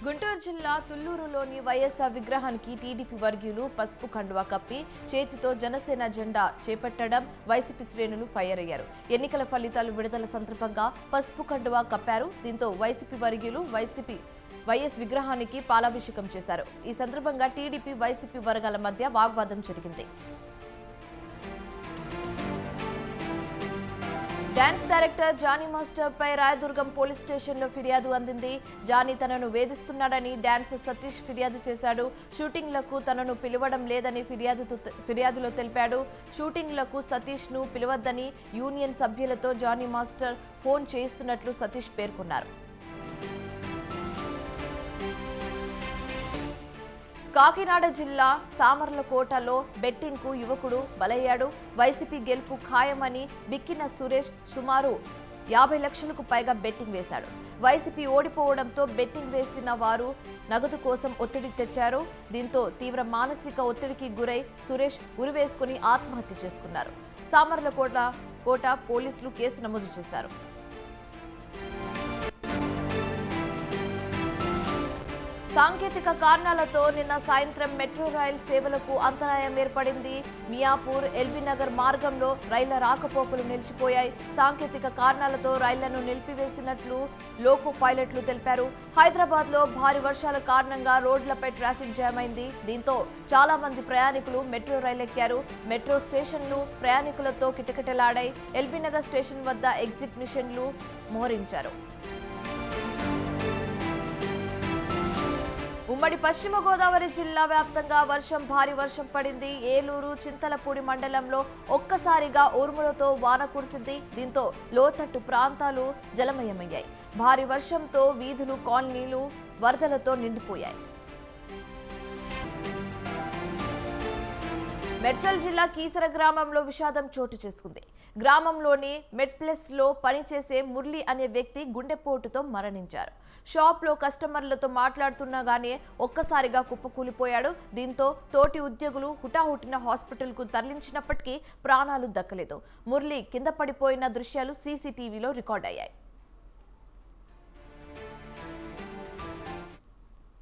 గుంటూరు జిల్లా తుళ్లూరులోని వైఎస్ఆర్ విగ్రహానికి టీడీపీ వర్గీయులు పసుపు కండువా కప్పి చేతితో జనసేన జెండా చేపట్టడం వైసీపీ శ్రేణులు ఫైర్ అయ్యారు. ఎన్నికల ఫలితాలు విడుదల సందర్భంగా పసుపు కండువా కప్పారు. దీంతో వైసీపీ వర్గీయులు వైఎస్ విగ్రహానికి పాలాభిషేకం చేశారు. ఈ సందర్భంగా టీడీపీ వైసీపీ వర్గాల మధ్య వాగ్వాదం జరిగింది. డాన్స్ డైరెక్టర్ జానీ మాస్టర్ పై రాయదుర్గం పోలీస్ స్టేషన్లో ఫిర్యాదు అందింది. జానీ తనను వేధిస్తున్నాడని డాన్సర్ సతీష్ ఫిర్యాదు చేశాడు. షూటింగ్లకు తనను పిలవడం లేదని ఫిర్యాదులో తెలిపాడు. షూటింగ్లకు సతీష్ను పిలవద్దని యూనియన్ సభ్యులతో జానీ మాస్టర్ ఫోన్ చేయిస్తున్నట్లు సతీష్ పేర్కొన్నారు. కాకినాడ జిల్లా సామర్లకోటలో బెట్టింగ్కు యువకుడు బలయ్యాడు. వైసీపీ గెలుపు ఖాయమని బిక్కిన సురేష్ సుమారు 50 లక్షలకు పైగా బెట్టింగ్ వేశాడు. వైసీపీ ఓడిపోవడంతో బెట్టింగ్ వేసిన వారు నగదు కోసం ఒత్తిడి తెచ్చారు. దీంతో తీవ్ర మానసిక ఒత్తిడికి గురై సురేష్ ఉరివేసుకుని ఆత్మహత్య చేసుకున్నారు. సామర్లకోట పోలీసులు కేసు నమోదు చేశారు. సాంకేతిక కారణాలతో నిన్న సాయంత్రం మెట్రో రైల్ సేవలకు అంతరాయం ఏర్పడింది. మియాపూర్ ఎల్బీనగర్ మార్గంలో రైళ్ల రాకపోకలు నిలిచిపోయాయి. సాంకేతిక కారణాలతో రైళ్లను నిలిపివేసినట్లు లోకో పైలట్లు తెలిపారు. హైదరాబాద్లో భారీ వర్షాల కారణంగా రోడ్లపై ట్రాఫిక్ జామ్ అయింది. దీంతో చాలా మంది ప్రయాణికులు మెట్రో రైలు ఎక్కారు. మెట్రో స్టేషన్లు ప్రయాణికులతో కిటకిటలాడాయి. ఎల్బీనగర్ స్టేషన్ వద్ద ఎగ్జిట్ మిషన్లు మోహరించారు. ఉమ్మడి పశ్చిమ గోదావరి జిల్లా వ్యాప్తంగా భారీ వర్షం పడింది. ఏలూరు చింతలపూడి మండలంలో ఒక్కసారిగా ఉరుములతో వాన కురిసింది. దీంతో లోతట్టు ప్రాంతాలు జలమయమయ్యాయి. భారీ వర్షంతో వీధులు కాలనీలు వరదలతో నిండిపోయాయి. మెడ్చల్ జిల్లా కీసర గ్రామంలో విషాదం చోటు చేసుకుంది. గ్రామంలోని మెడ్ప్లస్ లో పనిచేసే మురళి అనే వ్యక్తి గుండెపోటుతో మరణించారు. షాప్ లో కస్టమర్లతో మాట్లాడుతున్నగానే ఒక్కసారిగా కుప్పకూలిపోయాడు. దీంతో తోటి ఉద్యోగులు హుటాహుటిన హాస్పిటల్ కు తరలించినప్పటికీ ప్రాణాలు దక్కలేదు. మురళి కింద పడిపోయిన దృశ్యాలు సీసీటీవీలో రికార్డ్ అయ్యాయి.